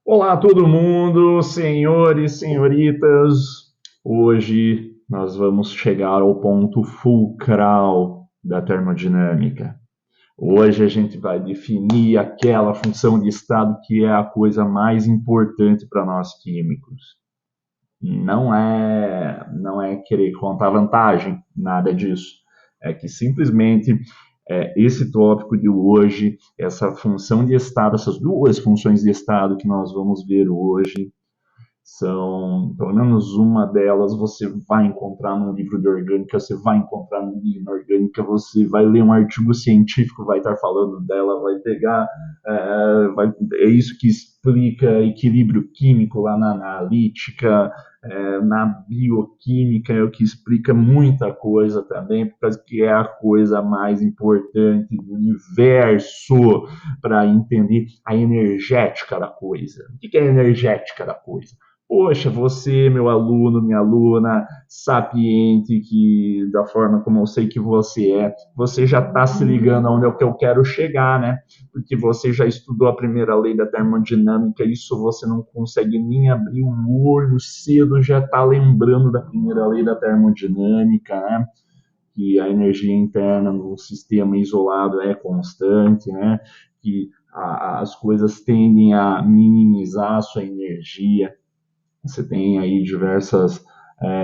Olá, todo mundo, senhores, senhoritas. Hoje nós vamos chegar ao ponto fulcral da termodinâmica. Hoje a gente vai definir aquela função de estado que é a coisa mais importante para nós químicos. Não é querer contar vantagem, nada disso. É que simplesmente esse tópico de hoje, essa função de estado, essas duas funções de estado que nós vamos ver hoje, são, pelo menos uma delas, você vai encontrar num livro de orgânica, você vai encontrar num livro de orgânica, você vai ler um artigo científico, vai estar falando dela, vai pegar, é isso que explica equilíbrio químico lá na analítica, na bioquímica, é o que explica muita coisa também, porque é a coisa mais importante do universo para entender a energética da coisa. O que é a energética da coisa? Poxa, você, meu aluno, minha aluna, sapiente, que da forma como eu sei que você já está se ligando aonde é que eu quero chegar, né? Porque você já estudou a primeira lei da termodinâmica, isso você não consegue nem abrir o olho cedo, já está lembrando da primeira lei da termodinâmica, né? Que a energia interna num sistema isolado é constante, né? Que as coisas tendem a minimizar a sua energia. Você tem aí diversas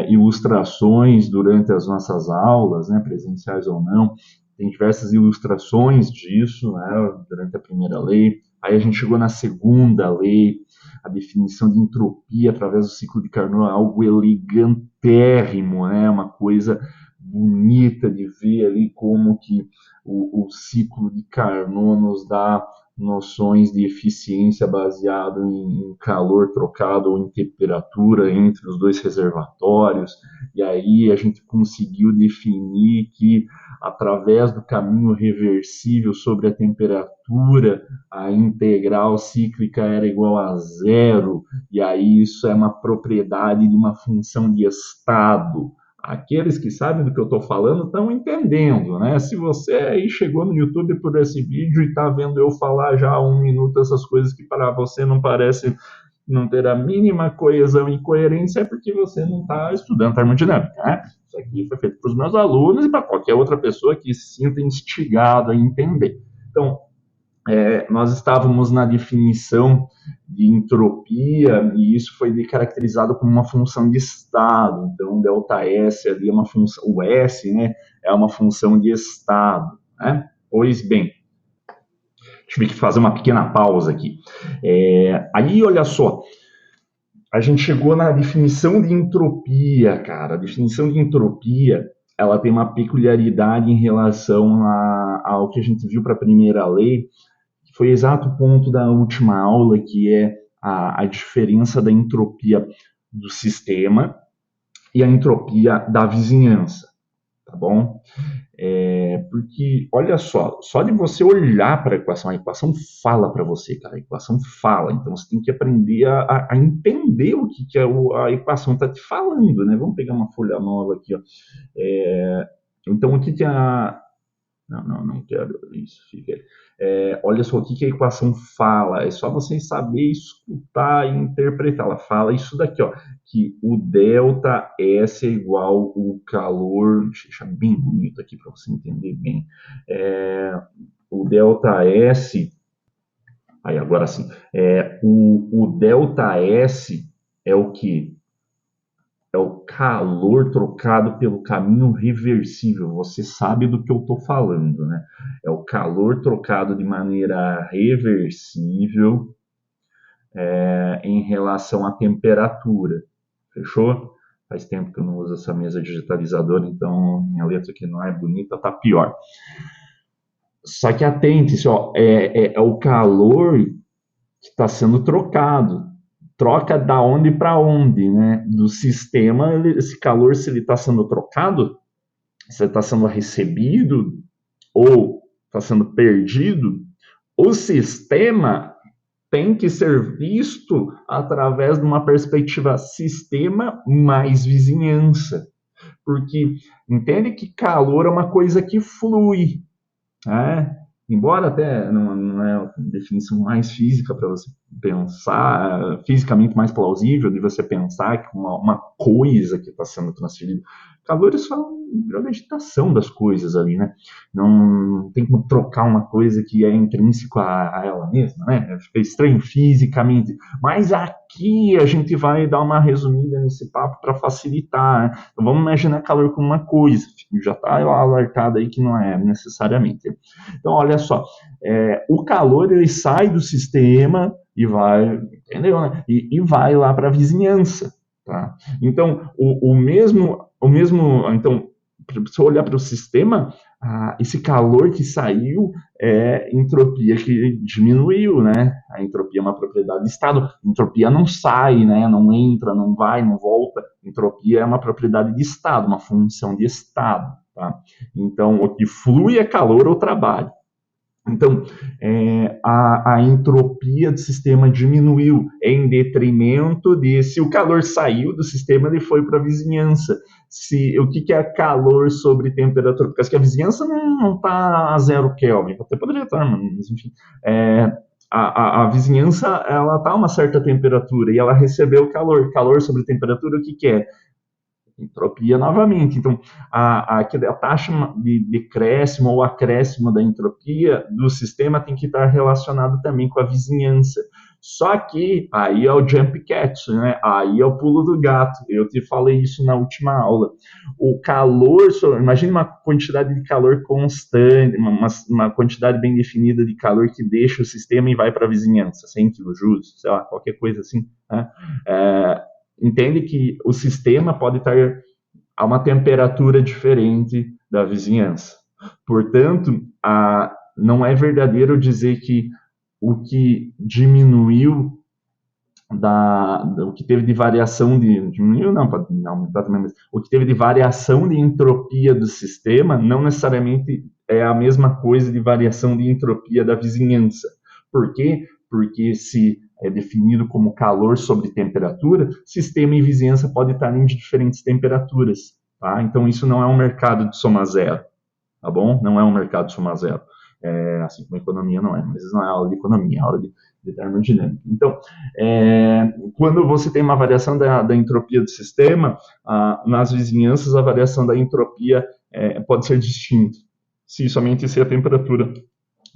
ilustrações durante as nossas aulas, né, presenciais ou não, tem diversas ilustrações disso, né, durante a primeira lei. Aí a gente chegou na segunda lei, a definição de entropia através do ciclo de Carnot, algo elegantérrimo, né, uma coisa bonita de ver ali como que o ciclo de Carnot nos dá noções de eficiência baseado em calor trocado ou em temperatura entre os dois reservatórios, e aí a gente conseguiu definir que através do caminho reversível sobre a temperatura, a integral cíclica era igual a zero, e aí isso é uma propriedade de uma função de estado. Aqueles que sabem do que eu estou falando estão entendendo, né? Se você aí chegou no YouTube por esse vídeo e está vendo eu falar já há 1 minuto essas coisas que para você não parece não ter a mínima coesão e coerência, é porque você não está estudando termodinâmica, né? Isso aqui foi feito para os meus alunos e para qualquer outra pessoa que se sinta instigada a entender. Então, nós estávamos na definição de entropia e isso foi caracterizado como uma função de estado. Então, ΔS ali é uma função, o S, né, é uma função de estado, né? Pois bem, tive que fazer uma pequena pausa aqui. Aí, olha só, a gente chegou na definição de entropia, cara. A definição de entropia, ela tem uma peculiaridade em relação ao que a gente viu para a primeira lei, foi exato o ponto da última aula, que é a diferença da entropia do sistema e a entropia da vizinhança, tá bom? Porque, olha só de você olhar para a equação fala para você, cara, a equação fala, então você tem que aprender a entender o que a equação está te falando, né? Vamos pegar uma folha nova aqui, ó. Então, o que a, não quero isso, fica aí. Olha só o que a equação fala, é só você saber escutar e interpretar. Ela fala isso daqui, ó, que o delta S é igual o calor, deixa eu deixar bem bonito aqui para você entender bem. O delta S, aí agora sim, o delta S é o que? É o calor trocado pelo caminho reversível. Você sabe do que eu estou falando, né? É o calor trocado de maneira reversível em relação à temperatura. Fechou? Faz tempo que eu não uso essa mesa digitalizadora, então minha letra aqui não é bonita, tá pior. Só que atente-se, ó, é o calor que está sendo trocado. Troca da onde para onde, né? Do sistema, esse calor, se ele está sendo trocado, se está sendo recebido ou está sendo perdido, o sistema tem que ser visto através de uma perspectiva sistema mais vizinhança. Porque entende que calor é uma coisa que flui, né? Embora até não é a definição mais física para você pensar, fisicamente mais plausível de você pensar que uma coisa que está sendo transferida. Calor é só a vegetação das coisas ali, né? Não tem como trocar uma coisa que é intrínseco a ela mesma, né? Fica estranho fisicamente. Mas aqui a gente vai dar uma resumida nesse papo para facilitar, né? Então vamos imaginar calor como uma coisa. Já está alertado aí que não é necessariamente. Então, olha só, o calor ele sai do sistema e vai, entendeu, né? E vai lá para a vizinhança, tá? Então, então, se eu olhar para o sistema, esse calor que saiu é entropia que diminuiu, né? A entropia é uma propriedade do estado. Entropia não sai, né? Não entra, não vai, não volta. Entropia é uma propriedade de estado, uma função de estado, tá? Então, o que flui é calor ou trabalho. Então, a entropia do sistema diminuiu em detrimento de se o calor saiu do sistema, ele foi para a vizinhança. O que é calor sobre temperatura? Porque a vizinhança não está a 0 Kelvin, até poderia estar, mas enfim. A vizinhança ela está a uma certa temperatura e ela recebeu calor. Calor sobre temperatura, o que é? Entropia novamente. Então, a taxa de decréscimo ou acréscimo da entropia do sistema tem que estar relacionado também com a vizinhança. Só que aí é o jump cat, né? Aí é o pulo do gato. Eu te falei isso na última aula. O calor, imagine uma quantidade de calor constante, uma quantidade bem definida de calor que deixa o sistema e vai para a vizinhança, 100 kJ, sei lá, qualquer coisa assim, né? Entende que o sistema pode estar a uma temperatura diferente da vizinhança. Portanto, não é verdadeiro dizer que o que diminuiu o que teve de variação diminuiu não, pode aumentar também, mas o que teve de variação de entropia do sistema não necessariamente é a mesma coisa de variação de entropia da vizinhança. Por quê? Porque se é definido como calor sobre temperatura, sistema e vizinhança podem estar em diferentes temperaturas, tá? Então isso não é um mercado de soma zero, tá bom? Não é um mercado de soma zero. Assim como a economia não é, mas isso não é aula de economia, é aula de termodinâmica. Então, quando você tem uma variação da entropia do sistema, nas vizinhanças a variação da entropia pode ser distinta, somente se a temperatura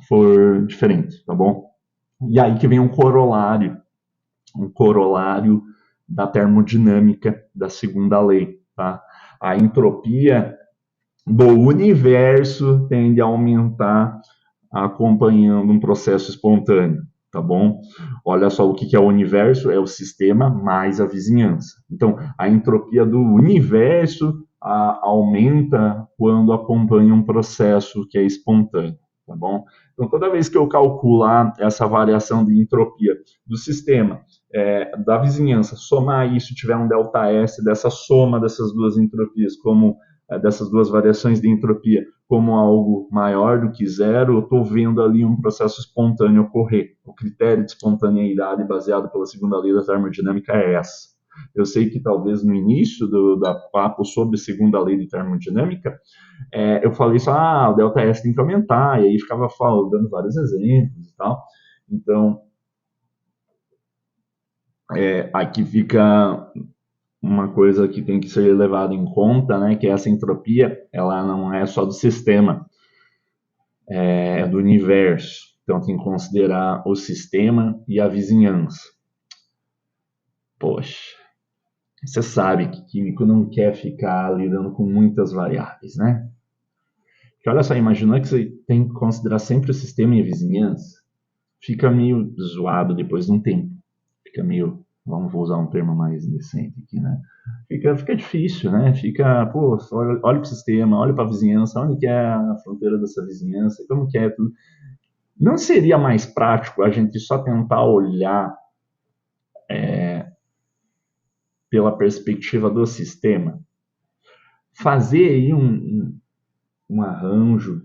for diferente, tá bom? E aí que vem um corolário da termodinâmica da segunda lei, tá? A entropia do universo tende a aumentar acompanhando um processo espontâneo, tá bom? Olha só o que é o universo, é o sistema mais a vizinhança. Então, a entropia do universo aumenta quando acompanha um processo que é espontâneo, tá bom? Então, toda vez que eu calcular essa variação de entropia do sistema, da vizinhança, somar isso, tiver um ΔS dessa soma dessas duas entropias, como dessas duas variações de entropia, como algo maior do que zero, eu estou vendo ali um processo espontâneo ocorrer. O critério de espontaneidade baseado pela segunda lei da termodinâmica é essa. Eu sei que talvez no início da papo sobre segunda lei de termodinâmica, eu falei só, o ΔS tem que aumentar, e aí ficava dando vários exemplos e tal. Então, aqui fica uma coisa que tem que ser levada em conta, né, que essa entropia, ela não é só do sistema, é do universo. Então tem que considerar o sistema e a vizinhança. Poxa, você sabe que químico não quer ficar lidando com muitas variáveis, né? Porque olha só, imagina que você tem que considerar sempre o sistema e a vizinhança. Fica meio zoado depois de um tempo. Fica meio, vou usar um termo mais decente aqui, né? Fica difícil, né? Fica, pô, olha para o sistema, olha para a vizinhança, onde que é a fronteira dessa vizinhança, como que é tudo. Não seria mais prático a gente só tentar olhar pela perspectiva do sistema? Fazer aí um arranjo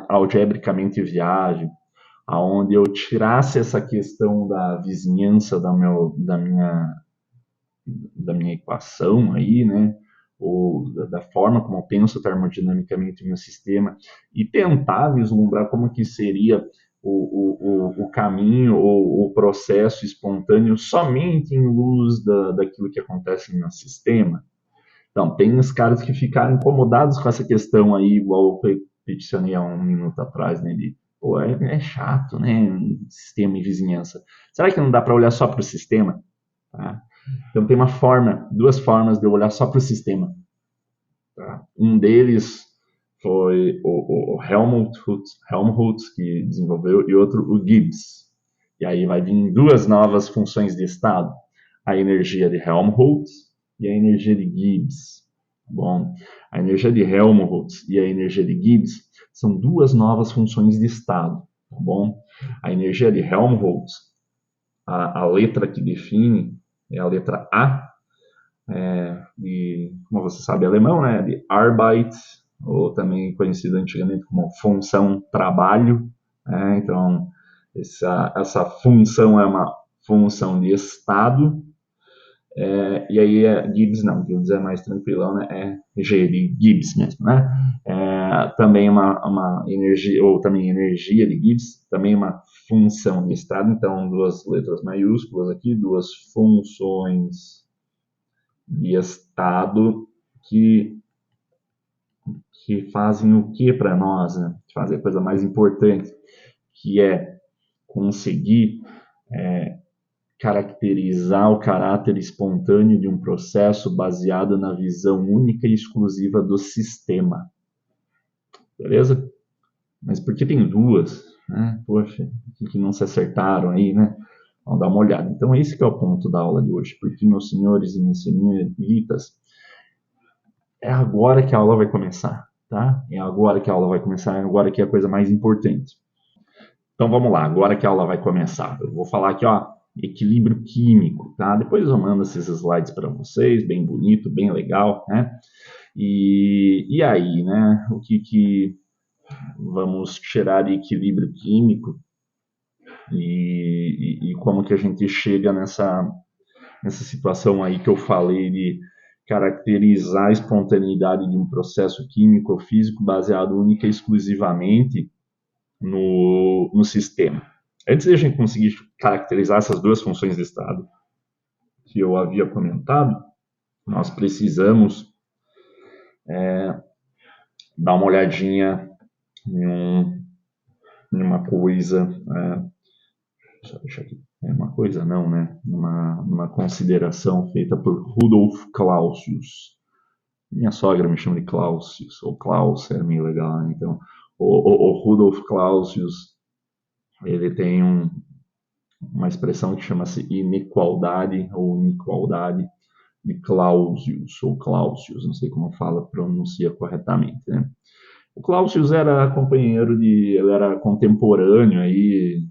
algebricamente viável, aonde eu tirasse essa questão da vizinhança da minha equação aí, né? Ou da forma como eu penso termodinamicamente o meu sistema, e tentar vislumbrar como que seria o caminho ou o processo espontâneo somente em luz daquilo que acontece no sistema. Então, tem os caras que ficaram incomodados com essa questão aí, igual eu peticionei há um minuto atrás, né? De, pô, é chato, né? Sistema e vizinhança. Será que não dá para olhar só para o sistema? Tá? Então, tem duas formas de eu olhar só para o sistema. Tá? Um deles foi o Helmholtz, que desenvolveu, e outro o Gibbs. E aí vai vir duas novas funções de estado: a energia de Helmholtz e a energia de Gibbs. Bom, a energia de Helmholtz e a energia de Gibbs são duas novas funções de estado. Tá bom? A energia de Helmholtz, a letra que define é a letra A, de, como você sabe, alemão, né, de Arbeit, ou também conhecido antigamente como função trabalho. Então, essa função é uma função de estado. E aí Gibbs não, Gibbs é mais tranquilão, né? É G de Gibbs mesmo, né? Também uma energia, ou também energia de Gibbs, também uma função de estado. Então, duas letras maiúsculas aqui, duas funções de estado que, que fazem o que para nós, né? Fazem a coisa mais importante, que é conseguir caracterizar o caráter espontâneo de um processo baseado na visão única e exclusiva do sistema. Beleza? Mas por que tem duas? Né? Poxa, que não se acertaram aí, né? Vamos dar uma olhada. Então, esse que é o ponto da aula de hoje. Porque, meus senhores e minhas senhoritas, é agora que a aula vai começar, tá? É agora que a aula vai começar, é agora que é a coisa mais importante. Então vamos lá, agora que a aula vai começar. Eu vou falar aqui, ó, equilíbrio químico, tá? Depois eu mando esses slides para vocês, bem bonito, bem legal, né? E aí, né? O que vamos tirar de equilíbrio químico e como que a gente chega nessa situação aí que eu falei de caracterizar a espontaneidade de um processo químico ou físico baseado única e exclusivamente no sistema. Antes de a gente conseguir caracterizar essas duas funções de estado que eu havia comentado, nós precisamos dar uma olhadinha em uma coisa, deixa aqui, uma coisa não, né? Uma consideração feita por Rudolf Clausius. Minha sogra me chama de Clausius, ou Klaus, é meio legal, né? Então, o Rudolf Clausius, ele tem uma expressão que chama-se inequaldade ou iniqualdade de Clausius, ou Clausius, não sei como pronuncia corretamente, né? O Clausius era ele era contemporâneo aí,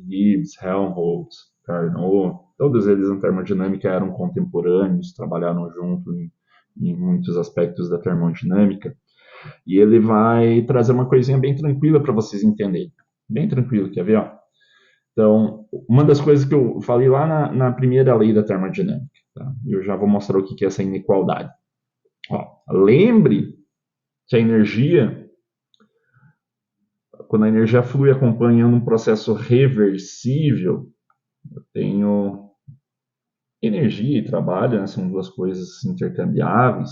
Gibbs, Helmholtz, Carnot, todos eles na termodinâmica eram contemporâneos, trabalharam junto em muitos aspectos da termodinâmica, e ele vai trazer uma coisinha bem tranquila para vocês entenderem. Bem tranquilo, quer ver? Ó? Então, uma das coisas que eu falei lá na primeira lei da termodinâmica, tá? Eu já vou mostrar o que é essa inequalidade. Ó, lembre que a energia, quando a energia flui acompanhando um processo reversível, eu tenho energia e trabalho, né? São duas coisas intercambiáveis.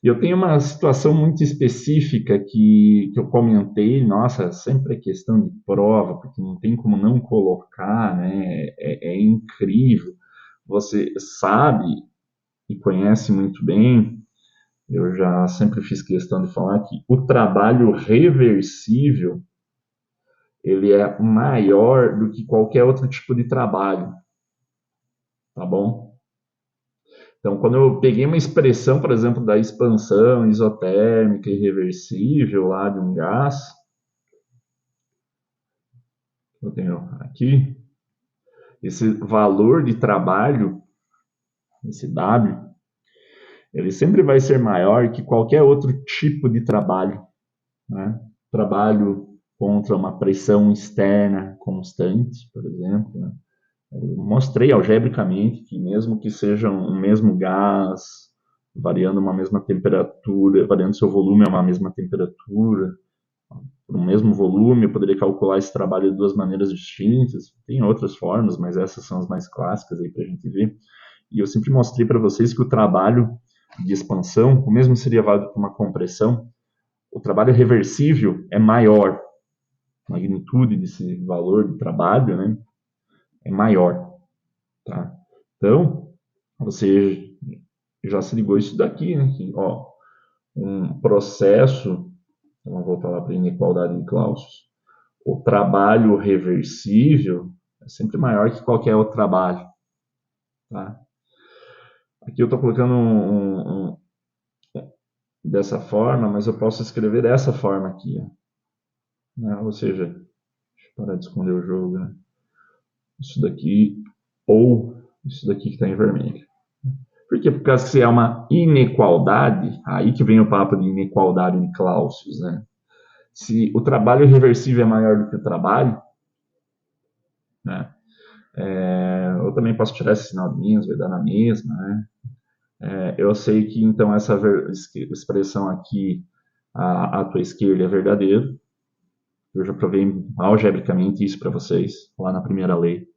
E eu tenho uma situação muito específica que eu comentei, nossa, sempre é questão de prova, porque não tem como não colocar, né? É incrível. Você sabe e conhece muito bem, eu já sempre fiz questão de falar que o trabalho reversível, ele é maior do que qualquer outro tipo de trabalho, tá bom? Então, quando eu peguei uma expressão, por exemplo, da expansão isotérmica irreversível lá de um gás, eu tenho aqui, esse valor de trabalho, esse W, ele sempre vai ser maior que qualquer outro tipo de trabalho, né? Trabalho contra uma pressão externa constante, por exemplo, né? Eu mostrei algebricamente que mesmo que seja um mesmo gás, variando uma mesma temperatura, variando seu volume a uma mesma temperatura, por um mesmo volume, eu poderia calcular esse trabalho de duas maneiras distintas. Tem outras formas, mas essas são as mais clássicas aí para a gente ver. E eu sempre mostrei para vocês que o trabalho de expansão, o mesmo seria válido para uma compressão, o trabalho reversível é maior. A magnitude desse valor de trabalho, né, é maior. Tá? Então, você já se ligou isso daqui, né? Que, ó, um processo, vamos voltar lá para a inequalidade de Clausius, o trabalho reversível é sempre maior que qualquer outro trabalho. Tá? Aqui eu estou colocando dessa forma, mas eu posso escrever dessa forma aqui. Ó. Né? Ou seja, deixa eu parar de esconder o jogo. Né? Isso daqui ou isso daqui que está em vermelho. Por quê? Porque se é uma inequalidade, aí que vem o papo de inequalidade de Clausius, né? Se o trabalho reversível é maior do que o trabalho, né? Eu também posso tirar esse sinal de menos, vai dar na mesma, né? Eu sei que então essa expressão aqui, à tua esquerda, é verdadeira. Eu já provei algebricamente isso para vocês lá na primeira lei.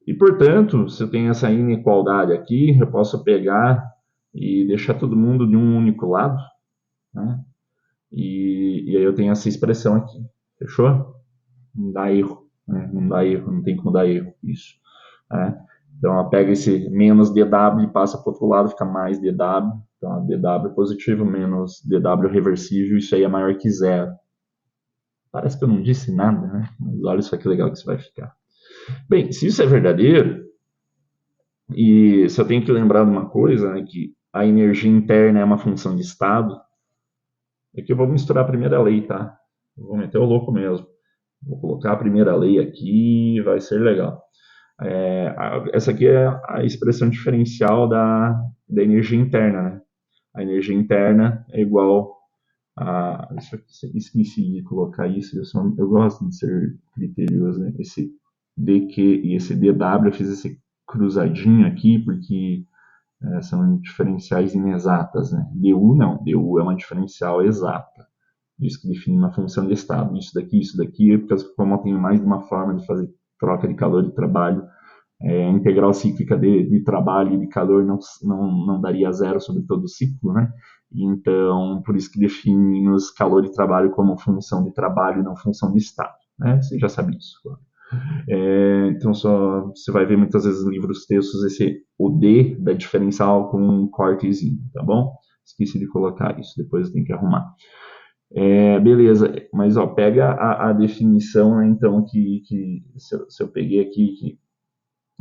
E, portanto, se eu tenho essa inequalidade aqui, eu posso pegar e deixar todo mundo de um único lado, né? E aí eu tenho essa expressão aqui. Fechou? Não dá erro. Né? Não dá erro, não tem como dar erro isso. Né? Então, ela pega esse menos dw e passa para o outro lado, fica mais dw. Então, dw positivo menos dw reversível, isso aí é maior que zero. Parece que eu não disse nada, né? Mas olha só que legal que isso vai ficar. Bem, se isso é verdadeiro, e se eu tenho que lembrar de uma coisa, né, que a energia interna é uma função de estado, é que eu vou misturar a primeira lei, tá? Eu vou meter o louco mesmo. Vou colocar a primeira lei aqui, vai ser legal. Essa aqui é a expressão diferencial da energia interna, né? A energia interna é igual a... Esqueci de colocar isso, eu gosto de ser criterioso, né? Esse dq e esse dw, eu fiz esse cruzadinho aqui, porque são diferenciais inexatas, né? du não, du é uma diferencial exata. Isso que define uma função de estado. Isso daqui, porque como eu tenho mais de uma forma de fazer troca de calor e trabalho, a integral cíclica de trabalho e de calor não daria zero sobre todo o ciclo, né? Então, por isso que definimos calor e trabalho como função de trabalho e não função de estado, né? Você já sabe isso, claro. Então, você vai ver muitas vezes livros, textos, o D da diferencial com um cortezinho, tá bom? Esqueci de colocar isso, depois eu tenho que arrumar. Beleza, mas ó, pega a definição, né, então, que se eu peguei aqui, que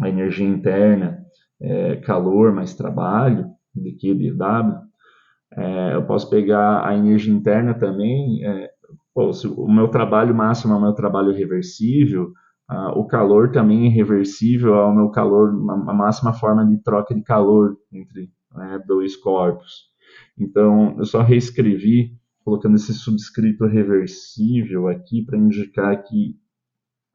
a energia interna é calor mais trabalho, dQ dW, eu posso pegar a energia interna também, se o meu trabalho máximo é o meu trabalho reversível, o calor também é reversível ao meu calor, a máxima forma de troca de calor entre, né, dois corpos. Então, eu só reescrevi colocando esse subscrito reversível aqui para indicar que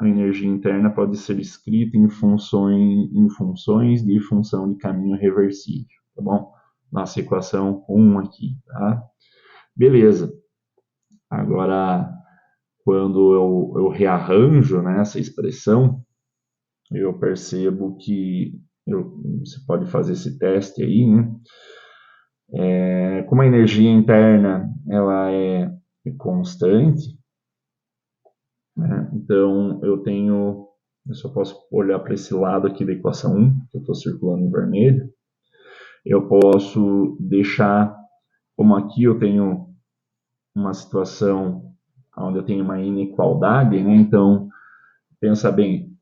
a energia interna pode ser escrita em funções de função de caminho reversível, tá bom? Nossa equação 1 aqui, tá? Beleza. Agora, quando eu rearranjo, né, essa expressão, eu percebo que você pode fazer esse teste aí, né? Como a energia interna ela é constante, né? Então eu só posso olhar para esse lado aqui da equação 1, que eu estou circulando em vermelho. Eu posso deixar, como aqui eu tenho uma situação onde eu tenho uma inequalidade, né? Então, pensa bem,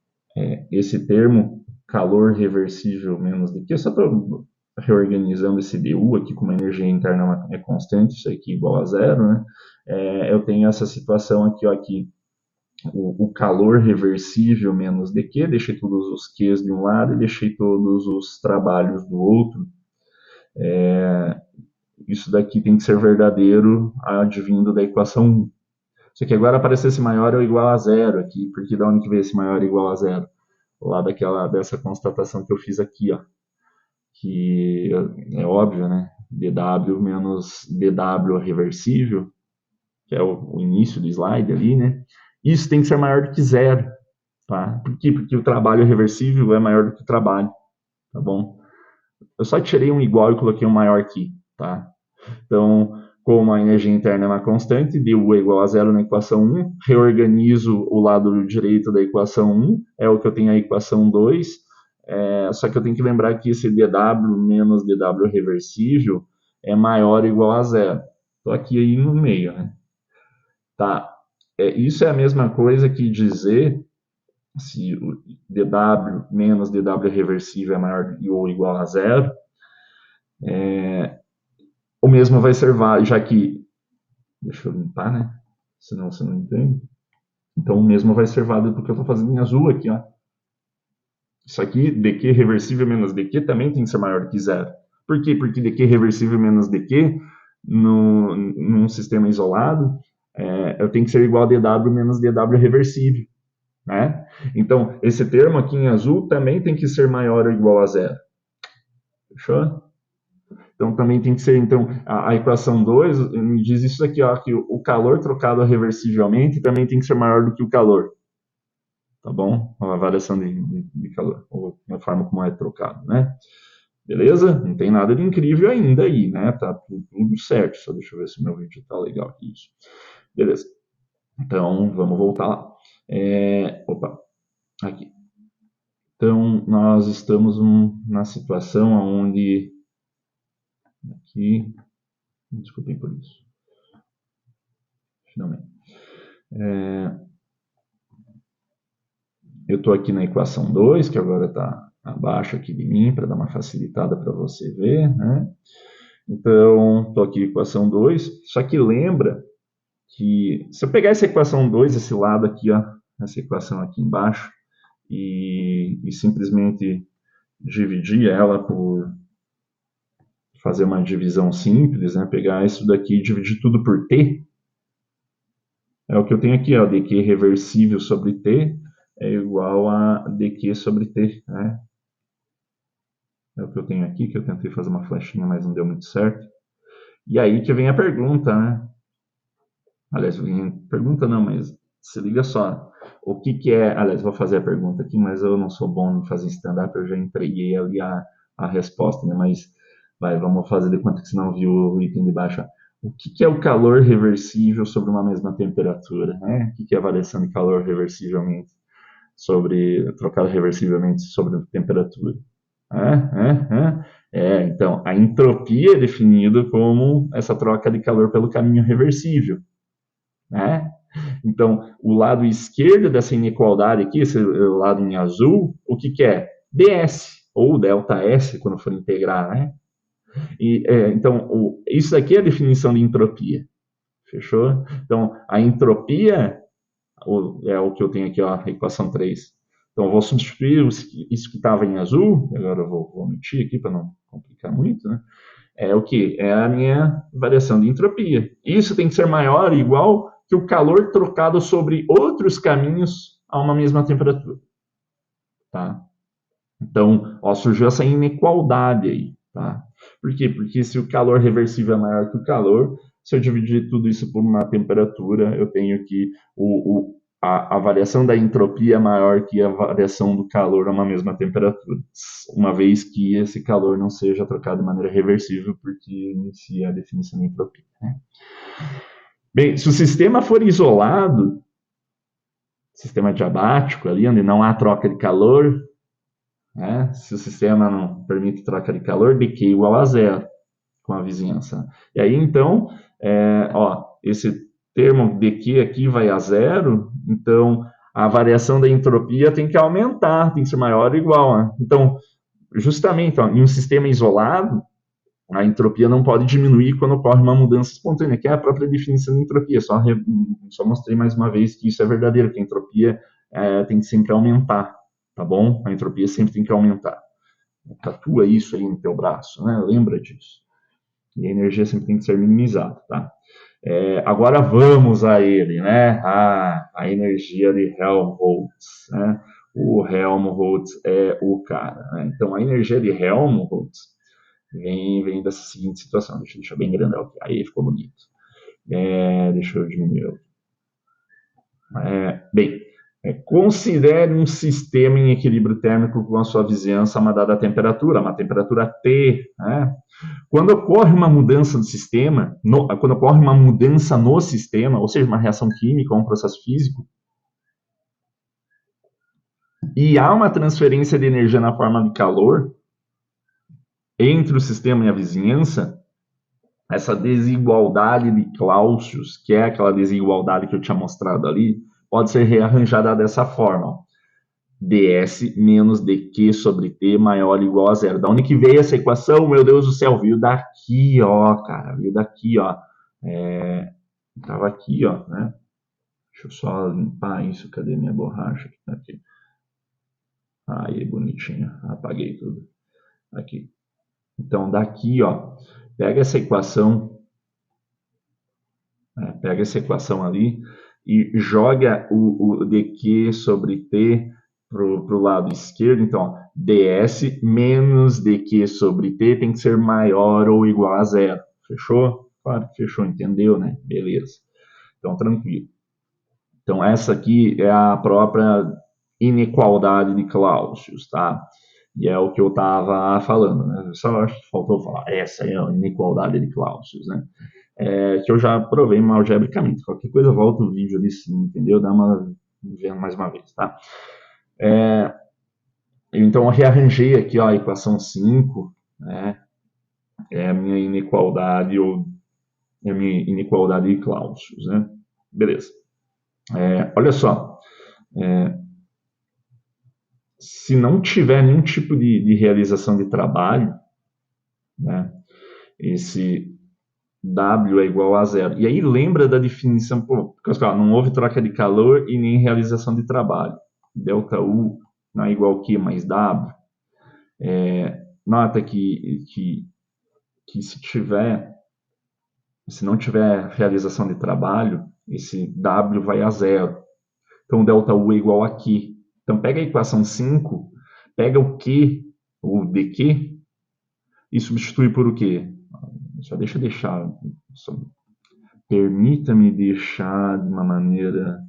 esse termo calor reversível menos do que, eu só estou reorganizando esse du aqui, como a energia interna é constante, isso aqui é igual a zero, né? Eu tenho essa situação aqui, ó, aqui o calor reversível menos dq, deixei todos os q's de um lado e deixei todos os trabalhos do outro. Isso daqui tem que ser verdadeiro advindo da equação 1. Só que agora aparecesse maior ou igual a zero aqui, porque da onde que veio esse maior ou igual a zero? Lá dessa constatação que eu fiz aqui, ó. Que é óbvio, né? dw menos dw reversível que é o início do slide ali, né? Isso tem que ser maior do que zero, tá? Por quê? Porque o trabalho reversível é maior do que o trabalho, tá bom? Eu só tirei um igual e coloquei um maior aqui, tá? Então, como a energia interna é uma constante, deu é igual a zero na equação 1, reorganizo o lado direito da equação 1, é o que eu tenho a equação 2, só que eu tenho que lembrar que esse dW menos dW reversível é maior ou igual a zero. Estou aqui aí no meio, né? Tá. Isso é a mesma coisa que dizer se o dW menos dW reversível é maior ou igual a zero. O mesmo vai ser válido, já que... Deixa eu limpar, né? Senão você não entende. Então, o mesmo vai ser válido porque eu estou fazendo em azul aqui, ó. Isso aqui, dq reversível menos dq, também tem que ser maior que zero. Por quê? Porque dq reversível menos dq, num sistema isolado, eu tenho que ser igual a dw menos dw reversível, né? Então, esse termo aqui em azul também tem que ser maior ou igual a zero. Fechou? Então, também tem que ser, então, a equação 2 me diz isso aqui, ó, que o calor trocado reversivelmente também tem que ser maior do que o calor. Tá bom? A variação de calor, ou a forma como é trocado, né? Beleza? Não tem nada de incrível ainda aí, né? Tá tudo certo. Só deixa eu ver se meu vídeo tá legal aqui. Isso. Beleza. Então, vamos voltar lá. Opa, aqui. Então, nós estamos na situação onde... Aqui, desculpem por isso. Finalmente. Eu estou aqui na equação 2, que agora está abaixo aqui de mim, para dar uma facilitada para você ver, né? Então, estou aqui na equação 2, só que lembra que se eu pegar essa equação 2, esse lado aqui, ó, essa equação aqui embaixo, e simplesmente dividir ela por fazer uma divisão simples, né? Pegar isso daqui e dividir tudo por t, é o que eu tenho aqui, ó, dq reversível sobre t é igual a dq sobre t, né? É o que eu tenho aqui, que eu tentei fazer uma flechinha, mas não deu muito certo. E aí que vem a pergunta, né? Aliás, pergunta não, mas se liga só. O que que é... Aliás, vou fazer a pergunta aqui, mas eu não sou bom em fazer stand-up, eu já entreguei ali a resposta, né? Mas vamos fazer de conta que você não viu o item de baixo. O que que é o calor reversível sobre uma mesma temperatura, né? O que que é a variação de calor reversivelmente trocado reversivelmente sobre a temperatura? Então, a entropia é definida como essa troca de calor pelo caminho reversível, né? Então, o lado esquerdo dessa inequalidade aqui, esse lado em azul, o que que é? ds, ou ΔS, quando for integrar, né? Então, isso aqui é a definição de entropia, fechou? Então, a entropia é o que eu tenho aqui, ó, a equação 3. Então, eu vou substituir isso que estava em azul, agora eu vou omitir aqui para não complicar muito, né? É o que? É a minha variação de entropia. Isso tem que ser maior ou igual que o calor trocado sobre outros caminhos a uma mesma temperatura. Tá? Então, ó, surgiu essa inequalidade aí. Tá? Por quê? Porque se o calor reversível é maior que o calor, se eu dividir tudo isso por uma temperatura, eu tenho que a variação da entropia é maior que a variação do calor a uma mesma temperatura, uma vez que esse calor não seja trocado de maneira reversível, porque inicia a definição de entropia. Né? Bem, se o sistema for isolado, sistema diabático ali, onde não há troca de calor, né? Se o sistema não permite troca de calor, dq igual a zero com a vizinhança. E aí, então, esse termo dq aqui vai a zero, então a variação da entropia tem que aumentar, tem que ser maior ou igual. Né? Então, justamente, ó, em um sistema isolado, a entropia não pode diminuir quando ocorre uma mudança espontânea, que é a própria definição de entropia. Só mostrei mais uma vez que isso é verdadeiro, que a entropia tem que sempre aumentar, tá bom? A entropia sempre tem que aumentar. Tatua isso aí no teu braço, né? Lembra disso. E a energia sempre tem que ser minimizada, tá? Agora vamos a ele, né? A energia de Helmholtz, né? O Helmholtz é o cara, né? Então, a energia de Helmholtz vem dessa seguinte situação. Deixa eu deixar bem grandão aqui. Aí ficou bonito. Deixa eu diminuir. Bem, considere um sistema em equilíbrio térmico com a sua vizinhança a uma dada temperatura, uma temperatura T. Né? Quando ocorre uma mudança do sistema, quando ocorre uma mudança no sistema, ou seja, uma reação química ou um processo físico, e há uma transferência de energia na forma de calor entre o sistema e a vizinhança, essa desigualdade de Clausius, que é aquela desigualdade que eu tinha mostrado ali, pode ser rearranjada dessa forma. ds menos dq sobre t maior ou igual a zero. Da onde que veio essa equação? Meu Deus do céu, veio daqui, ó, cara, veio daqui, ó. Tava aqui, ó, né? Deixa eu só limpar isso. Cadê minha borracha? Aqui. Aí, bonitinho. Apaguei tudo. Aqui. Então, daqui, ó, pega essa equação, pega essa equação ali e joga o dq sobre t para o lado esquerdo. Então, ó, ds menos dq sobre t tem que ser maior ou igual a zero. Fechou? Claro que fechou, entendeu, né? Beleza. Então, tranquilo. Então, essa aqui é a própria inequalidade de Clausius, tá? E é o que eu estava falando, né? Só acho que faltou falar. Essa é a inequalidade de Clausius, né? Que eu já provei algebricamente. Qualquer coisa, volta o vídeo ali, sim, entendeu? Dá uma vendo mais uma vez, tá? Então, eu rearranjei aqui ó, a equação 5, né? É a minha inequalidade, ou é a minha inequalidade de Clausius, né? Beleza. Olha só. Se não tiver nenhum tipo de realização de trabalho, né, esse W é igual a zero. E aí lembra da definição, porque não houve troca de calor e nem realização de trabalho. Delta U não é igual a Q mais W. Nota que se não tiver realização de trabalho, esse W vai a zero. Então, delta U é igual a Q. Então, pega a equação 5, pega o Q, o dQ, e substitui por o quê? Só deixar. Permita-me deixar de uma maneira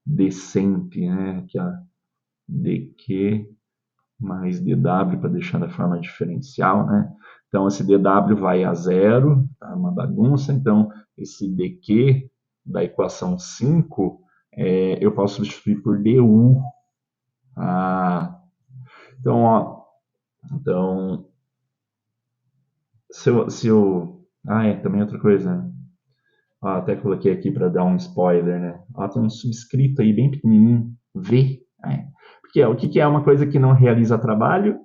decente, né? Aqui, ó, dq mais dw para deixar da forma diferencial, né? Então, esse dw vai a zero, tá uma bagunça. Então, esse dq da equação 5, eu posso substituir por du. Então, ó, se eu também outra coisa, né? Até coloquei aqui para dar um spoiler, né? Tem um subscrito aí bem pequenininho, V. Porque o que é uma coisa que não realiza trabalho?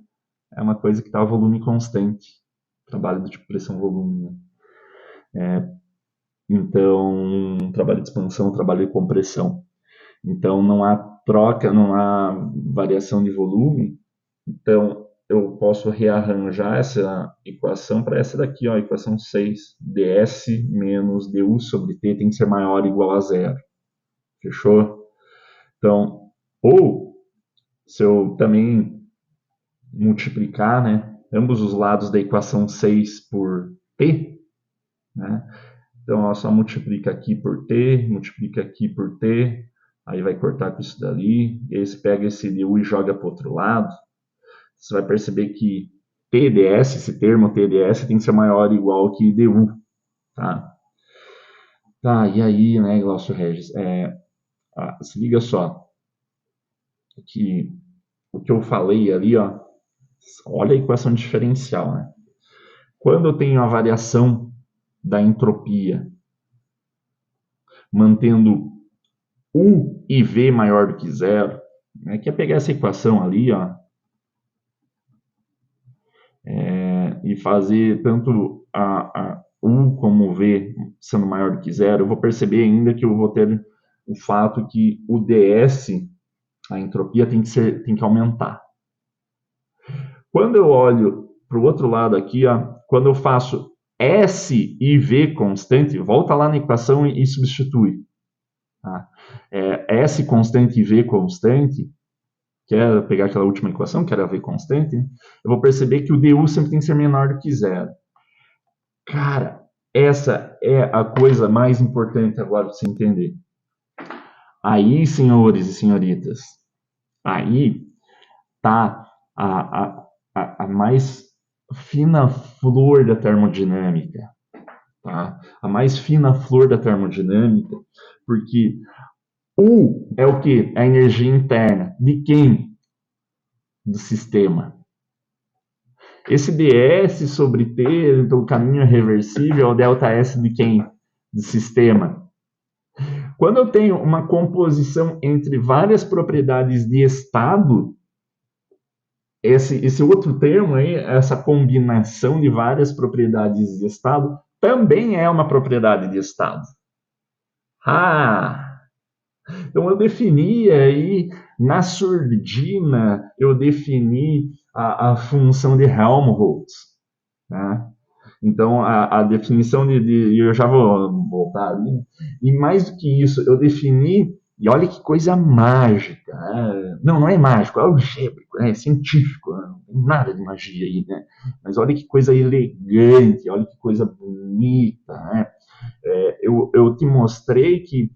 É uma coisa que está a volume constante. Trabalho do tipo pressão-volume. Né? Então, trabalho de expansão, trabalho de compressão. Então, não há troca, não há variação de volume. Então, eu posso rearranjar essa equação para essa daqui, ó, equação 6. ds menos du sobre t tem que ser maior ou igual a zero. Fechou? Então, ou se eu também multiplicar, né, ambos os lados da equação 6 por t, né, então ó, só multiplica aqui por t, multiplica aqui por t, aí vai cortar com isso dali, e aí você pega esse du e joga para o outro lado, você vai perceber que TDS, esse termo TDS, tem que ser maior ou igual que du, tá? Tá, e aí, né, Glaucio Regis, se liga só, que o que eu falei ali, ó, olha a equação diferencial, né? Quando eu tenho a variação da entropia mantendo U e V maior do que zero, né, que é pegar essa equação ali, ó, e fazer tanto a U como o V sendo maior do que zero, eu vou perceber ainda que eu vou ter o fato que o ds, a entropia, tem que aumentar. Quando eu olho para o outro lado aqui, ó, quando eu faço S e V constante, volta lá na equação e substitui. Tá? S constante e V constante, que é pegar aquela última equação, que era V constante, eu vou perceber que o du sempre tem que ser menor do que zero. Cara, Essa é a coisa mais importante agora para você entender. Aí, senhores e senhoritas, aí tá a mais fina flor da termodinâmica, tá? A mais fina flor da termodinâmica, porque U é o quê? A energia interna. De quem? Do sistema. Esse ds sobre T, então o caminho é reversível, é o ΔS de quem? Do sistema. Quando eu tenho uma composição entre várias propriedades de estado, esse outro termo aí, essa combinação de várias propriedades de estado, também é uma propriedade de estado. Ah! Então eu defini aí, na surdina, eu defini a função de Helmholtz. Né? Então, a definição eu já vou voltar ali, né? E mais do que isso, eu defini, e olha que coisa mágica, né? Não é mágico, é algébrico, é científico, né? Não tem nada de magia aí, né? Mas olha que coisa elegante, olha que coisa bonita, né? Eu te mostrei que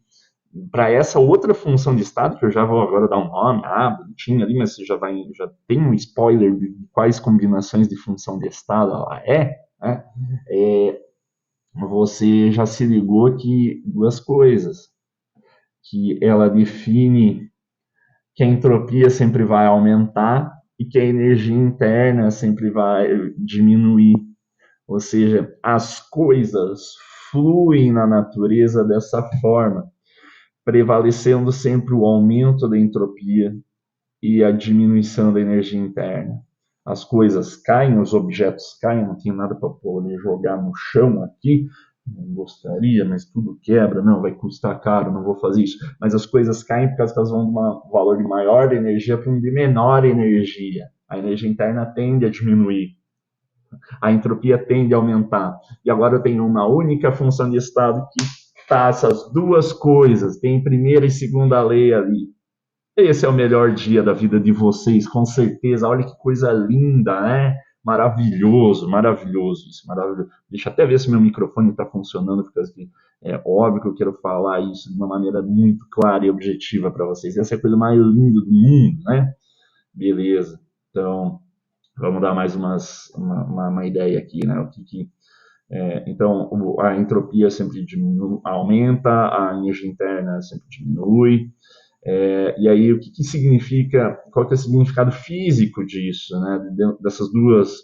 para essa outra função de estado, que eu já vou agora dar um nome, bonitinho ali, mas você já tem um spoiler de quais combinações de função de estado ela né? Você já se ligou que duas coisas, que ela define que a entropia sempre vai aumentar e que a energia interna sempre vai diminuir. Ou seja, as coisas fluem na natureza dessa forma, prevalecendo sempre o aumento da entropia e a diminuição da energia interna. As coisas caem, os objetos caem, não tenho nada para poder jogar no chão aqui, não gostaria, mas tudo quebra, não, vai custar caro, não vou fazer isso. Mas as coisas caem porque elas vão de um valor de maior energia para um de menor energia. A energia interna tende a diminuir, a entropia tende a aumentar. E agora eu tenho uma única função de estado que tá essas duas coisas, tem primeira e segunda lei ali. Esse é o melhor dia da vida de vocês, com certeza. Olha que coisa linda, né? Maravilhoso, maravilhoso isso, maravilhoso. Deixa eu até ver se meu microfone está funcionando, porque assim, é óbvio que eu quero falar isso de uma maneira muito clara e objetiva para vocês. Essa é a coisa mais linda do mundo, né? Beleza. Então, vamos dar mais uma ideia aqui, né? Então, a entropia sempre aumenta, a energia interna sempre diminui. E aí, o que significa, qual que é o significado físico disso, né? Dessas duas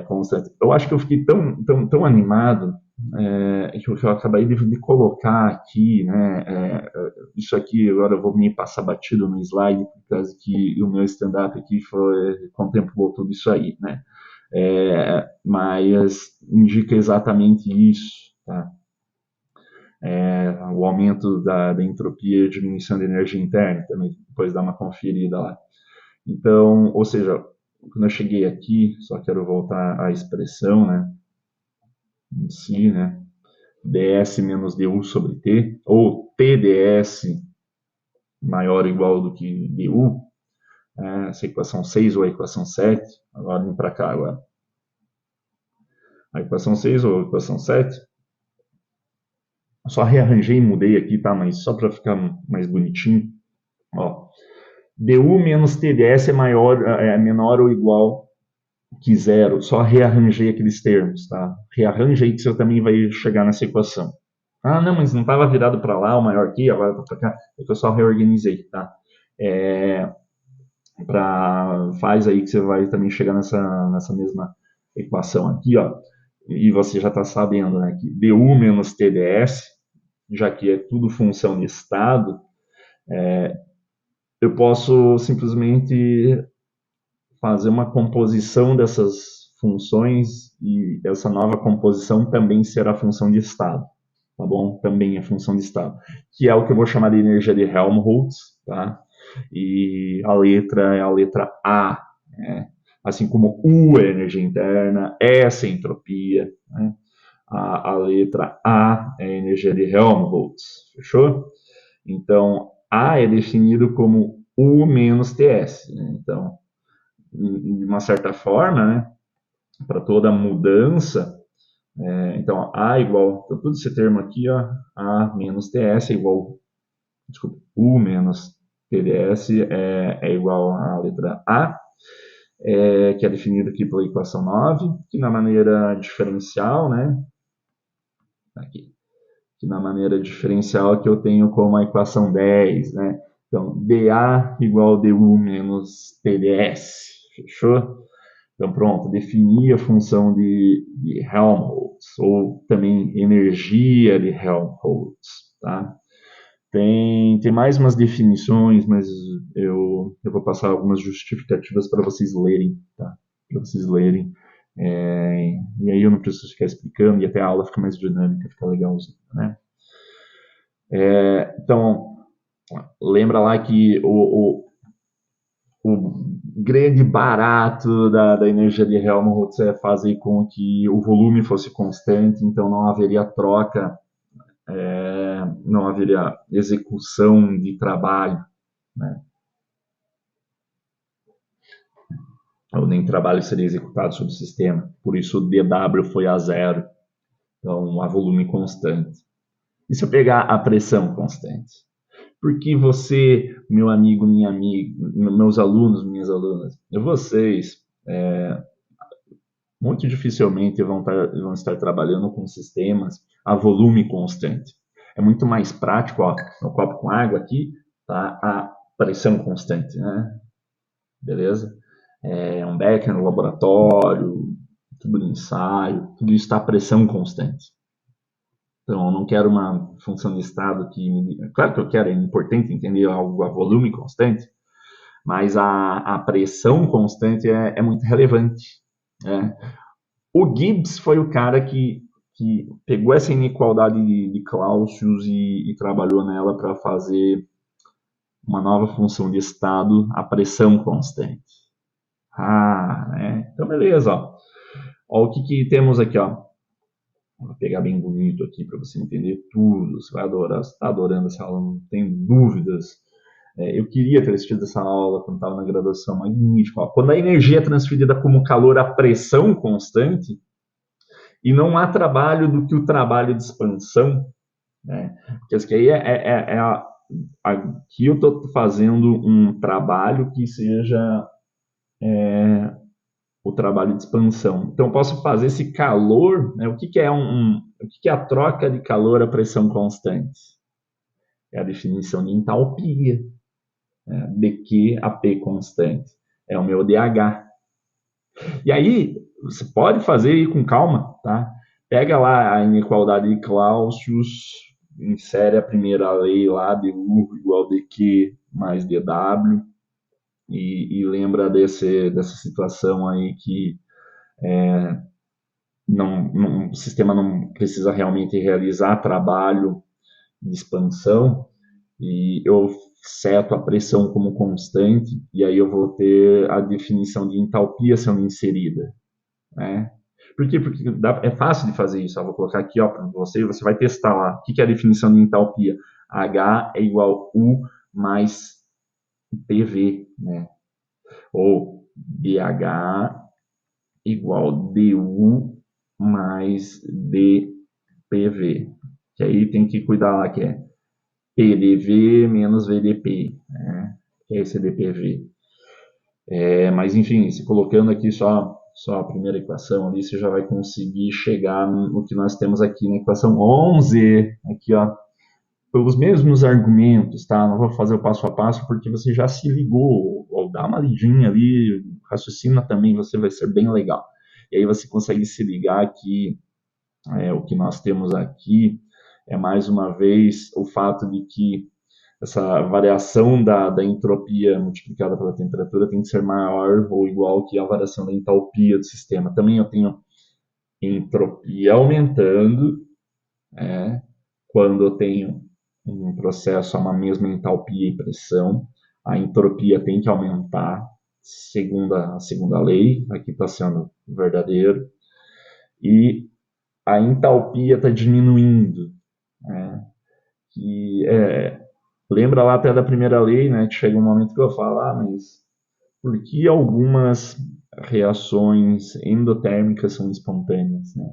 constantes. Eu acho que eu fiquei tão animado que eu acabei de colocar aqui, né? Isso aqui agora eu vou me passar batido no slide, por causa que o meu stand-up aqui contemplou tudo isso aí, né? Mas indica exatamente isso, tá? O aumento da entropia e a diminuição da energia interna, também depois dá uma conferida lá. Então, ou seja, quando eu cheguei aqui, só quero voltar à expressão, né, em si, né, ds menos du sobre t, ou tds maior ou igual do que du, essa equação 6 ou a equação 7, agora vem para cá agora. A equação 6 ou a equação 7, só rearranjei e mudei aqui, tá, mas só para ficar mais bonitinho, ó, du menos tds é menor ou igual que zero. Só rearranjei aqueles termos, tá? Rearranja aí que você também vai chegar nessa equação. Ah, não, mas não estava virado para lá, o maior aqui, agora está para cá. É que eu só reorganizei, tá? Faz aí que você vai também chegar nessa mesma equação aqui, ó. E você já está sabendo, né, que du menos tds, já que é tudo função de estado, eu posso simplesmente fazer uma composição dessas funções e essa nova composição também será função de estado, tá bom? Também é função de estado, que é o que eu vou chamar de energia de Helmholtz, tá? E a letra é a letra A, né? Assim como U é energia interna, S é entropia, né? A letra A é energia de Helmholtz, fechou? Então, A é definido como U menos TS, né? Então, de uma certa forma, né, para toda mudança, Então, A igual, então, todo esse termo aqui, ó, A menos TS é igual, desculpa, U menos TDS é igual à letra A, que é definido aqui pela equação 9, que na maneira diferencial, né, aqui, que na maneira diferencial que eu tenho como a equação 10, né, então, dA igual du menos TDS, fechou? Então, pronto, defini a função de Helmholtz, ou também energia de Helmholtz, tá? Tem mais umas definições, mas eu vou passar algumas justificativas para vocês lerem, tá? Para vocês lerem. E aí eu não preciso ficar explicando, e até a aula fica mais dinâmica, fica legalzinho, né? Então, lembra lá que o grande barato da energia de Helmholtz é fazer com que o volume fosse constante, então não haveria troca, não haveria execução de trabalho, né? Ou nem trabalho seria executado sobre o sistema. Por isso o dW foi a zero, então a volume constante. E se eu pegar a pressão constante? Porque você, meu amigo, minha amiga, meus alunos, minhas alunas, vocês muito dificilmente vão estar trabalhando com sistemas a volume constante. É muito mais prático, ó, no copo com água aqui, tá a pressão constante, né? Beleza? Um becker no laboratório, tubo de ensaio, tudo isso está a pressão constante. Então, eu não quero uma função de estado que... Claro que eu quero, é importante entender algo a volume constante, mas a pressão constante é muito relevante. Né? O Gibbs foi o cara que pegou essa inigualdade de Clausius e trabalhou nela para fazer uma nova função de estado, a pressão constante. Né? Então, beleza. Ó, o que temos aqui? Ó. Vou pegar bem bonito aqui para você entender tudo. Você vai adorar, você está adorando essa aula, não tem dúvidas. Eu queria ter assistido essa aula quando estava na graduação, magnífico. Ó. Quando a energia é transferida como calor a pressão constante, e não há trabalho do que o trabalho de expansão, né? Porque isso aí aqui eu estou fazendo um trabalho que seja o trabalho de expansão. Então, eu posso fazer esse calor, né? O que é o que é a troca de calor a pressão constante? É a definição de entalpia, né? dQ a P constante. É o meu DH. E aí, você pode fazer aí com calma, tá? Pega lá a inequalidade de Clausius, insere a primeira lei lá de U igual a dQ mais dW, e lembra dessa situação aí que o sistema não precisa realmente realizar trabalho de expansão, e eu seto a pressão como constante, e aí eu vou ter a definição de entalpia sendo inserida, né? Por quê? Porque é fácil de fazer isso. Eu vou colocar aqui para você vai testar lá. O que é a definição de entalpia? H é igual a U mais PV, né? Ou dH igual a DU mais dPV. Que aí tem que cuidar lá que é PDV menos VDP, né? Que é esse dPV. Mas enfim, se colocando aqui só a primeira equação ali, você já vai conseguir chegar no que nós temos aqui na equação 11, aqui ó, pelos mesmos argumentos, tá? Não vou fazer o passo a passo porque você já se ligou, ou dá uma lidinha ali, raciocina também, você vai ser bem legal. E aí você consegue se ligar que o que nós temos aqui é mais uma vez o fato de que essa variação da entropia multiplicada pela temperatura tem que ser maior ou igual que a variação da entalpia do sistema. Também eu tenho entropia aumentando, quando eu tenho um processo a uma mesma entalpia e pressão, a entropia tem que aumentar, segundo a segunda lei, aqui está sendo verdadeiro, e a entalpia está diminuindo, né? Que lembra lá até da primeira lei, né? Que chega um momento que eu falo, mas por que algumas reações endotérmicas são espontâneas, né?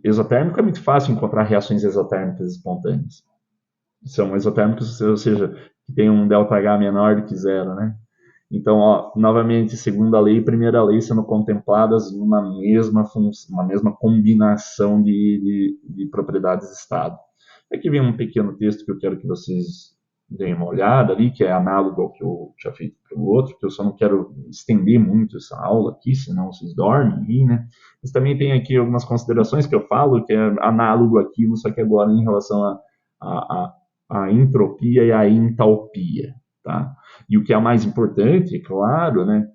Exotérmico é muito fácil encontrar reações exotérmicas espontâneas. São exotérmicos, ou seja, que tem um ΔH menor do que zero, né? Então, ó, novamente, segunda lei e primeira lei sendo contempladas numa mesma uma mesma combinação de propriedades de estado. Aqui vem um pequeno texto que eu quero que vocês deem uma olhada ali, que é análogo ao que eu tinha feito para o outro, que eu só não quero estender muito essa aula aqui, senão vocês dormem aí, né? Mas também tem aqui algumas considerações que eu falo, que é análogo àquilo, só que agora em relação à entropia e à entalpia, tá? E o que é mais importante, é claro, né?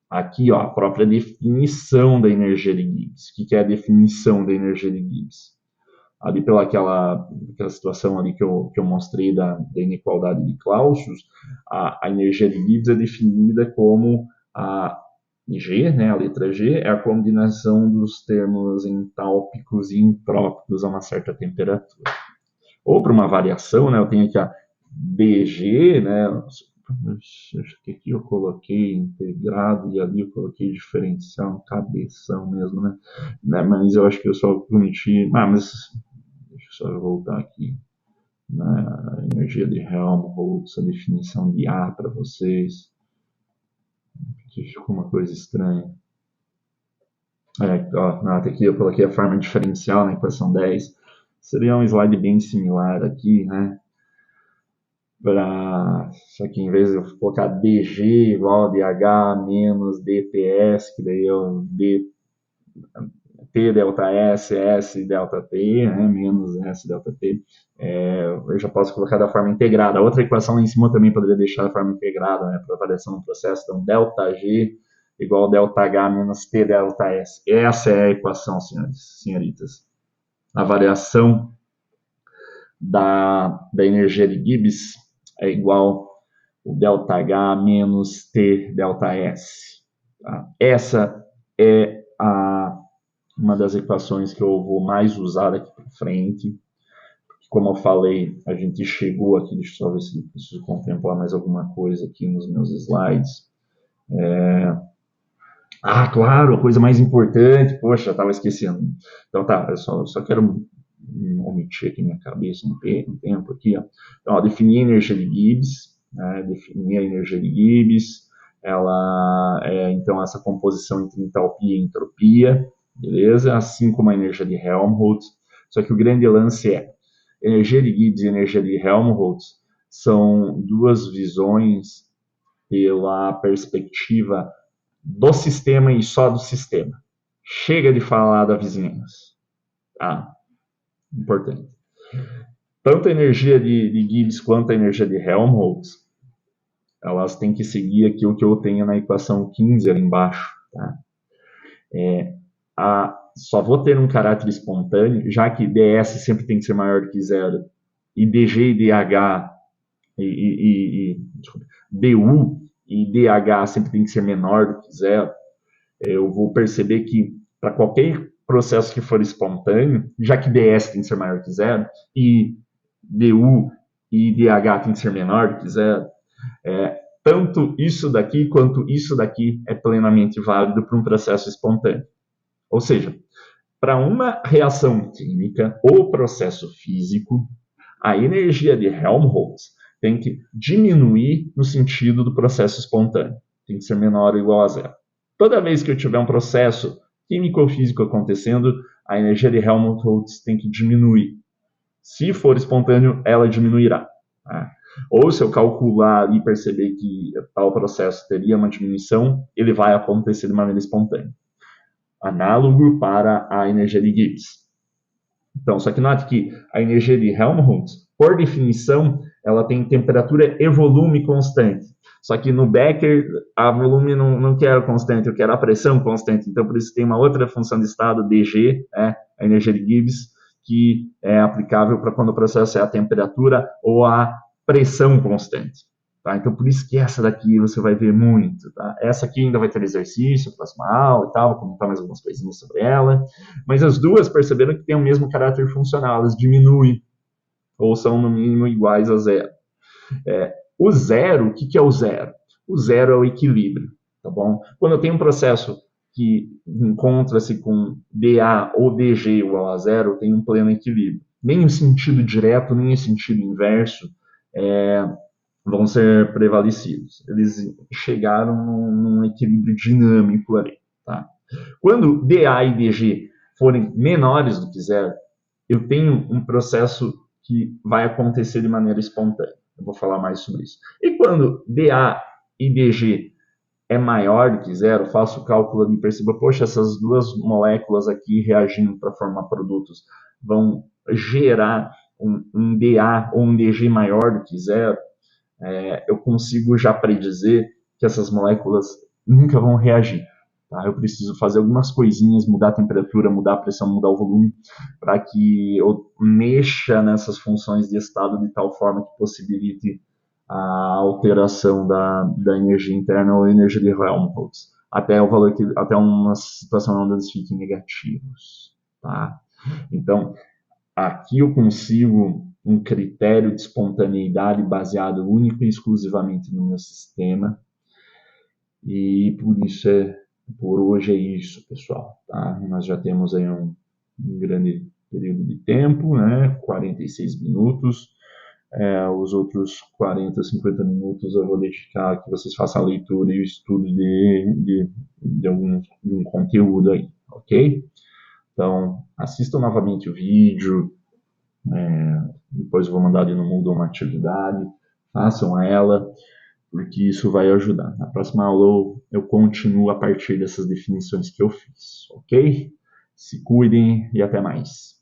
Aqui, ó, a própria definição da energia de Gibbs. O que é a definição da energia de Gibbs? Ali pela aquela situação ali que eu mostrei da inequalidade de Clausius, a energia de Gibbs é definida como a G, né, a letra G, é a combinação dos termos entálpicos e entrópicos a uma certa temperatura. Ou para uma variação, né, eu tenho aqui a dG, né, acho que aqui eu coloquei integrado e ali eu coloquei diferencial, um cabeção mesmo, né? Mas eu acho que eu só prometi. Mas deixa eu só voltar aqui na energia de Helmholtz, a definição de A para vocês, que ficou uma coisa estranha. Aqui eu coloquei a forma diferencial na equação 10. Seria um slide bem similar aqui, né? Só que em vez de eu colocar dg igual a dh menos dts, que daí eu T delta S, S delta T, né, menos S delta T, eu já posso colocar da forma integrada. A outra equação lá em cima eu também poderia deixar da forma integrada, né, para variação no processo. Então, delta G igual a delta H menos T delta S. Essa é a equação, senhoritas. A variação da energia de Gibbs é igual o delta H menos T delta S. Tá? Essa é uma das equações que eu vou mais usar daqui para frente. Como eu falei, a gente chegou aqui, deixa eu só ver se eu preciso contemplar mais alguma coisa aqui nos meus slides. Claro, a coisa mais importante, poxa, estava esquecendo. Então tá, eu só quero omitir aqui minha cabeça um tempo aqui. Ó. Então, ó, definir a energia de Gibbs, né, definir a energia de Gibbs, ela é então essa composição entre entalpia e entropia, beleza? Assim como a energia de Helmholtz. Só que o grande lance é, energia de Gibbs e energia de Helmholtz são duas visões pela perspectiva do sistema e só do sistema. Chega de falar da vizinhança. Tá? Importante. Tanto a energia de Gibbs quanto a energia de Helmholtz, elas têm que seguir aqui o que eu tenho na equação 15 ali embaixo. Tá? Só vou ter um caráter espontâneo, já que ds sempre tem que ser maior do que zero, e dg e dh, du e dh sempre tem que ser menor do que zero. Eu vou perceber que para qualquer processo que for espontâneo, já que ds tem que ser maior que zero, e du e dh tem que ser menor do que zero, tanto isso daqui quanto isso daqui é plenamente válido para um processo espontâneo. Ou seja, para uma reação química ou processo físico, a energia de Helmholtz tem que diminuir no sentido do processo espontâneo. Tem que ser menor ou igual a zero. Toda vez que eu tiver um processo químico ou físico acontecendo, a energia de Helmholtz tem que diminuir. Se for espontâneo, ela diminuirá. Tá? Ou se eu calcular e perceber que tal processo teria uma diminuição, ele vai acontecer de maneira espontânea. Análogo para a energia de Gibbs. Então, só que note que a energia de Helmholtz, por definição, ela tem temperatura e volume constante. Só que no Becker, a volume não quero constante, eu quero a pressão constante. Então, por isso tem uma outra função de estado, dG, a energia de Gibbs, que é aplicável para quando o processo é a temperatura ou a pressão constante. Tá? Então, por isso que essa daqui você vai ver muito. Tá? Essa aqui ainda vai ter exercício, próxima aula e tal, vou comentar mais algumas coisinhas sobre ela. Mas as duas perceberam que tem o mesmo caráter funcional, elas diminuem, ou são no mínimo iguais a zero. O zero, o que é o zero? O zero é o equilíbrio, tá bom? Quando eu tenho um processo que encontra-se com dA ou dG igual a zero tem um pleno equilíbrio. Nem o sentido direto, nem o sentido inverso vão ser prevalecidos. Eles chegaram num equilíbrio dinâmico ali. Tá? Quando dA e dG forem menores do que zero, eu tenho um processo que vai acontecer de maneira espontânea. Eu vou falar mais sobre isso. E quando dA e dG é maior do que zero, faço o cálculo ali e percebo, poxa, essas duas moléculas aqui reagindo para formar produtos vão gerar um dA ou um dG maior do que zero, eu consigo já predizer que essas moléculas nunca vão reagir. Tá? Eu preciso fazer algumas coisinhas, mudar a temperatura, mudar a pressão, mudar o volume, para que eu mexa nessas funções de estado de tal forma que possibilite a alteração da energia interna ou energia de Helmholtz, até o valor que, até uma situação onde eles fiquem negativos. Tá? Então, aqui eu consigo um critério de espontaneidade baseado único e exclusivamente no meu sistema. E por hoje é isso, pessoal. Tá? Nós já temos aí um grande período de tempo, né? 46 minutos. Os outros 40, 50 minutos eu vou dedicar a que vocês façam a leitura e o estudo de um conteúdo aí, ok? Então, assistam novamente o vídeo, depois eu vou mandar ali no Moodle uma atividade, façam ela, porque isso vai ajudar. Na próxima aula eu continuo a partir dessas definições que eu fiz, ok? Se cuidem e até mais.